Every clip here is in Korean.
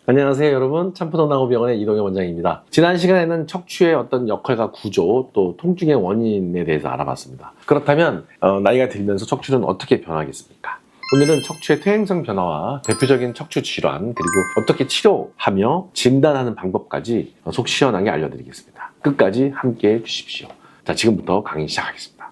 안녕하세요 여러분, 참푸동나고병원의 이동현 원장입니다. 지난 시간에는 척추의 어떤 역할과 구조 또 통증의 원인에 대해서 알아봤습니다. 그렇다면 나이가 들면서 척추는 어떻게 변하겠습니까? 오늘은 척추의 퇴행성 변화와 대표적인 척추 질환 그리고 어떻게 치료하며 진단하는 방법까지 속 시원하게 알려드리겠습니다. 끝까지 함께해 주십시오. 자, 지금부터 강의 시작하겠습니다.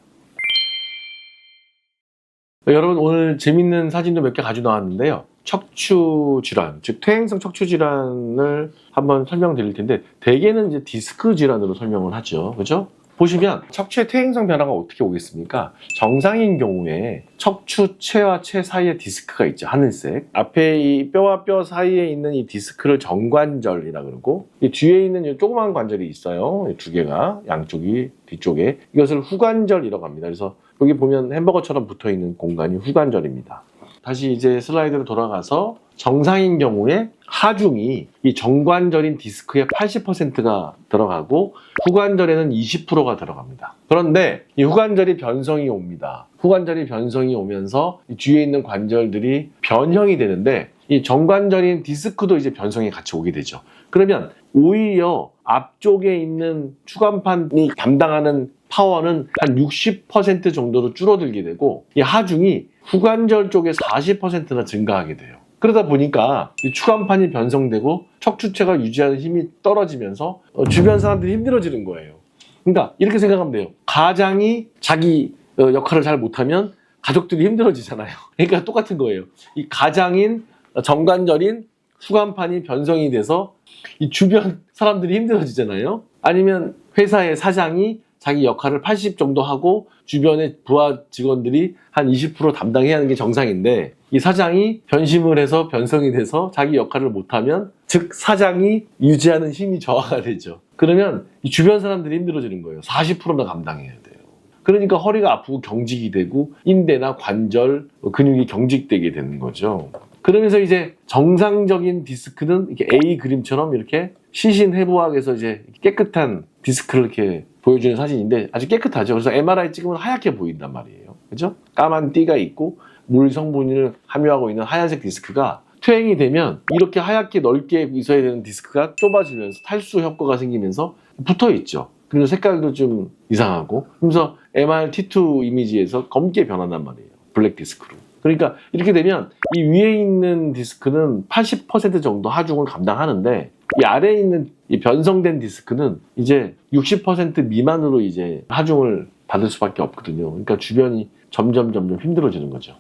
여러분, 오늘 재밌는 사진도 몇 개 가지고 나왔는데요. 척추 질환, 즉 퇴행성 척추 질환을 한번 설명드릴 텐데 대개는 이제 디스크 질환으로 설명을 하죠. 그죠? 보시면 척추의 퇴행성 변화가 어떻게 오겠습니까? 정상인 경우에 척추체와 체 사이에 디스크가 있죠. 하늘색. 앞에 이 뼈와 뼈 사이에 있는 이 디스크를 정관절이라 그러고 이 뒤에 있는 이 조그만 관절이 있어요. 두 개가 양쪽이 뒤쪽에 이것을 후관절이라고 합니다. 그래서 여기 보면 햄버거처럼 붙어있는 공간이 후관절입니다. 다시 이제 슬라이드로 돌아가서 정상인 경우에 하중이 이 정관절인 디스크의 80%가 들어가고 후관절에는 20%가 들어갑니다. 그런데 이 후관절이 변성이 옵니다. 후관절이 변성이 오면서 이 뒤에 있는 관절들이 변형이 되는데 이 정관절인 디스크도 이제 변성이 같이 오게 되죠. 그러면 오히려 앞쪽에 있는 추간판이 담당하는 파워는 한 60% 정도로 줄어들게 되고 이 하중이 후관절 쪽에 40%나 증가하게 돼요. 그러다 보니까 이 추간판이 변성되고 척추체가 유지하는 힘이 떨어지면서 주변 사람들이 힘들어지는 거예요. 그러니까 이렇게 생각하면 돼요. 가장이 자기 역할을 잘 못하면 가족들이 힘들어지잖아요. 그러니까 똑같은 거예요. 이 가장인 정관절인 추간판이 변성이 돼서 이 주변 사람들이 힘들어지잖아요. 아니면 회사의 사장이 자기 역할을 80 정도 하고 주변의 부하 직원들이 한 20% 담당해야 하는 게 정상인데 이 사장이 변심을 해서 변성이 돼서 자기 역할을 못하면 즉 사장이 유지하는 힘이 저하가 되죠. 그러면 이 주변 사람들이 힘들어지는 거예요. 40%나 감당해야 돼요. 그러니까 허리가 아프고 경직이 되고 인대나 관절, 근육이 경직되게 되는 거죠. 그러면서 이제 정상적인 디스크는 이렇게 A 그림처럼 이렇게 시신해부학에서 이제 깨끗한 디스크를 이렇게 보여주는 사진인데 아주 깨끗하죠. 그래서 MRI 찍으면 하얗게 보인단 말이에요. 그죠? 까만 띠가 있고 물 성분을 함유하고 있는 하얀색 디스크가 퇴행이 되면 이렇게 하얗게 넓게 있어야 되는 디스크가 좁아지면서 탈수 효과가 생기면서 붙어 있죠. 그리고 색깔도 좀 이상하고 그래서 MRT2 이미지에서 검게 변한단 말이에요. 블랙 디스크로. 그러니까 이렇게 되면 이 위에 있는 디스크는 80% 정도 하중을 감당하는데 이 아래에 있는 이 변성된 디스크는 이제 60% 미만으로 이제 하중을 받을 수밖에 없거든요. 그러니까 주변이 점점 힘들어지는 거죠.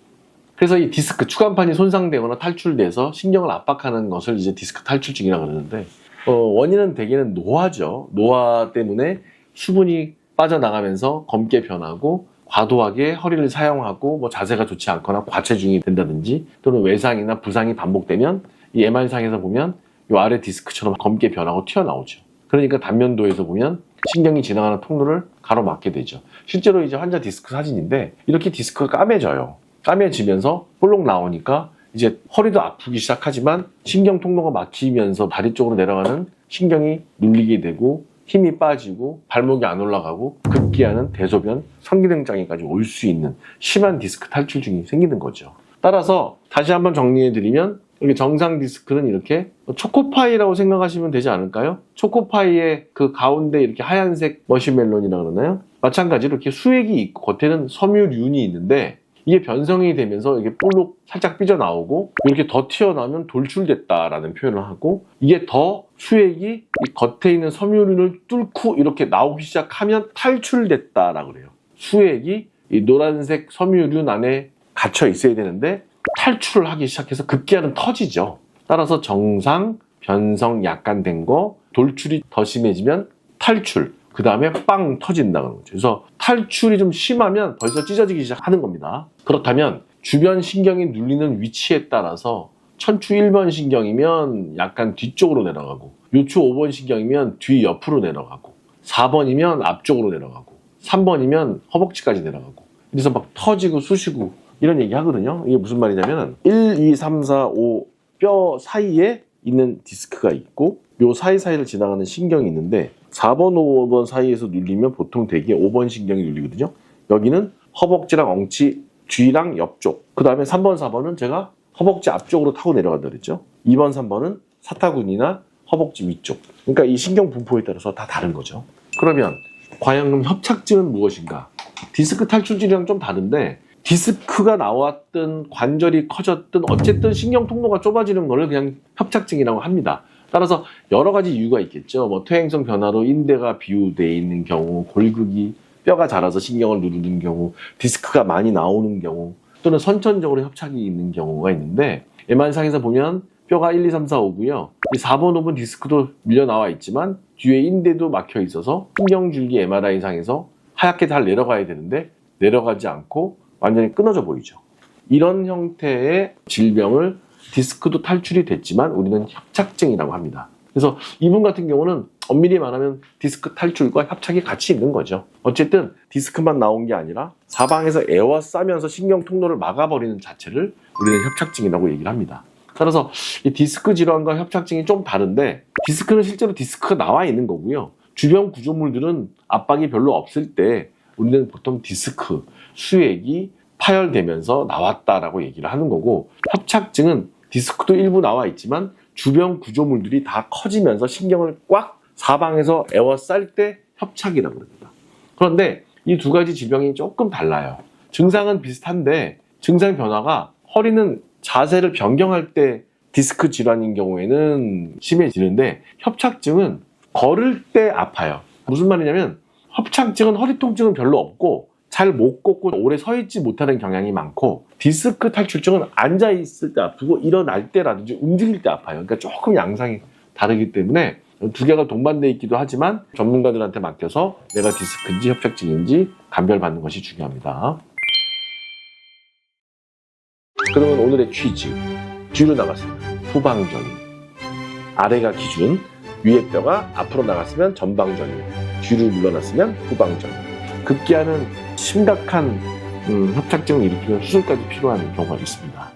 그래서 이 디스크 추간판이 손상되거나 탈출돼서 신경을 압박하는 것을 이제 디스크 탈출증이라고 그러는데 원인은 대개는 노화죠. 노화 때문에 수분이 빠져나가면서 검게 변하고 과도하게 허리를 사용하고 뭐 자세가 좋지 않거나 과체중이 된다든지 또는 외상이나 부상이 반복되면 이 MR상에서 보면 이 아래 디스크처럼 검게 변하고 튀어나오죠. 그러니까 단면도에서 보면 신경이 지나가는 통로를 가로막게 되죠. 실제로 이제 환자 디스크 사진인데 이렇게 디스크가 까매져요. 까매지면서 볼록 나오니까 이제 허리도 아프기 시작하지만 신경 통로가 막히면서 다리 쪽으로 내려가는 신경이 눌리게 되고 힘이 빠지고 발목이 안 올라가고 급기야는 대소변, 성기능 장애까지 올 수 있는 심한 디스크 탈출증이 생기는 거죠. 따라서 다시 한번 정리해드리면 이렇게 정상 디스크는 이렇게 초코파이라고 생각하시면 되지 않을까요? 초코파이의 그 가운데 이렇게 하얀색 머시멜론이라 그러나요? 마찬가지로 이렇게 수액이 있고 겉에는 섬유륜이 있는데 이게 변성이 되면서 이게 볼록 살짝 삐져나오고 이렇게 더 튀어나오면 돌출됐다라는 표현을 하고 이게 더 수액이 이 겉에 있는 섬유륜을 뚫고 이렇게 나오기 시작하면 탈출됐다라고 그래요. 수액이 이 노란색 섬유륜 안에 갇혀 있어야 되는데 탈출을 하기 시작해서 급기야는 터지죠. 따라서 정상, 변성 약간 된 거, 돌출이 더 심해지면 탈출, 그 다음에 빵 터진다는 거죠. 그래서 탈출이 좀 심하면 벌써 찢어지기 시작하는 겁니다. 그렇다면 주변 신경이 눌리는 위치에 따라서 천추 1번 신경이면 약간 뒤쪽으로 내려가고 요추 5번 신경이면 뒤 옆으로 내려가고 4번이면 앞쪽으로 내려가고 3번이면 허벅지까지 내려가고 그래서 막 터지고 쑤시고 이런 얘기 하거든요. 이게 무슨 말이냐면 1, 2, 3, 4, 5 뼈 사이에 있는 디스크가 있고 요 사이사이를 지나가는 신경이 있는데 4번, 5번 사이에서 눌리면 보통 대개 5번 신경이 눌리거든요. 여기는 허벅지랑 엉치 뒤랑 옆쪽. 그 다음에 3번, 4번은 제가 허벅지 앞쪽으로 타고 내려간다 그랬죠. 2번, 3번은 사타구니나 허벅지 위쪽. 그러니까 이 신경 분포에 따라서 다 다른 거죠. 그러면 과연 그럼 협착증은 무엇인가? 디스크 탈출 질환이랑 좀 다른데 디스크가 나왔든 관절이 커졌든 어쨌든 신경 통로가 좁아지는 거를 그냥 협착증이라고 합니다. 따라서 여러 가지 이유가 있겠죠. 뭐 퇴행성 변화로 인대가 비우되어 있는 경우, 골극이 뼈가 자라서 신경을 누르는 경우, 디스크가 많이 나오는 경우, 또는 선천적으로 협착이 있는 경우가 있는데 MR상에서 보면 뼈가 1, 2, 3, 4, 5고요. 이 4번, 5번 디스크도 밀려 나와 있지만 뒤에 인대도 막혀 있어서 신경줄기 MRI상에서 하얗게 잘 내려가야 되는데 내려가지 않고 완전히 끊어져 보이죠. 이런 형태의 질병을 디스크도 탈출이 됐지만 우리는 협착증이라고 합니다. 그래서 이분 같은 경우는 엄밀히 말하면 디스크 탈출과 협착이 같이 있는 거죠. 어쨌든 디스크만 나온 게 아니라 사방에서 에워싸면서 신경 통로를 막아버리는 자체를 우리는 협착증이라고 얘기를 합니다. 따라서 이 디스크 질환과 협착증이 좀 다른데 디스크는 실제로 디스크가 나와 있는 거고요. 주변 구조물들은 압박이 별로 없을 때 우리는 보통 디스크, 수액이 파열되면서 나왔다라고 얘기를 하는 거고 협착증은 디스크도 일부 나와 있지만 주변 구조물들이 다 커지면서 신경을 꽉 사방에서 에워쌀 때 협착이라고 합니다. 그런데 이 두 가지 질병이 조금 달라요. 증상은 비슷한데 증상 변화가 허리는 자세를 변경할 때 디스크 질환인 경우에는 심해지는데 협착증은 걸을 때 아파요. 무슨 말이냐면 협착증은 허리 통증은 별로 없고 잘 못 걷고 오래 서 있지 못하는 경향이 많고 디스크 탈출증은 앉아 있을 때 아프고 일어날 때라든지 움직일 때 아파요. 그러니까 조금 양상이 다르기 때문에 두 개가 동반되어 있기도 하지만 전문가들한테 맡겨서 내가 디스크인지 협착증인지 감별받는 것이 중요합니다. 그러면 오늘의 퀴즈. 뒤로 나갔으면 후방전이, 아래가 기준, 위에 뼈가 앞으로 나갔으면 전방전이, 뒤로 물러났으면 후방전이. 급기야는 심각한 협착증을 일으키면 수술까지 필요한 경우가 있습니다.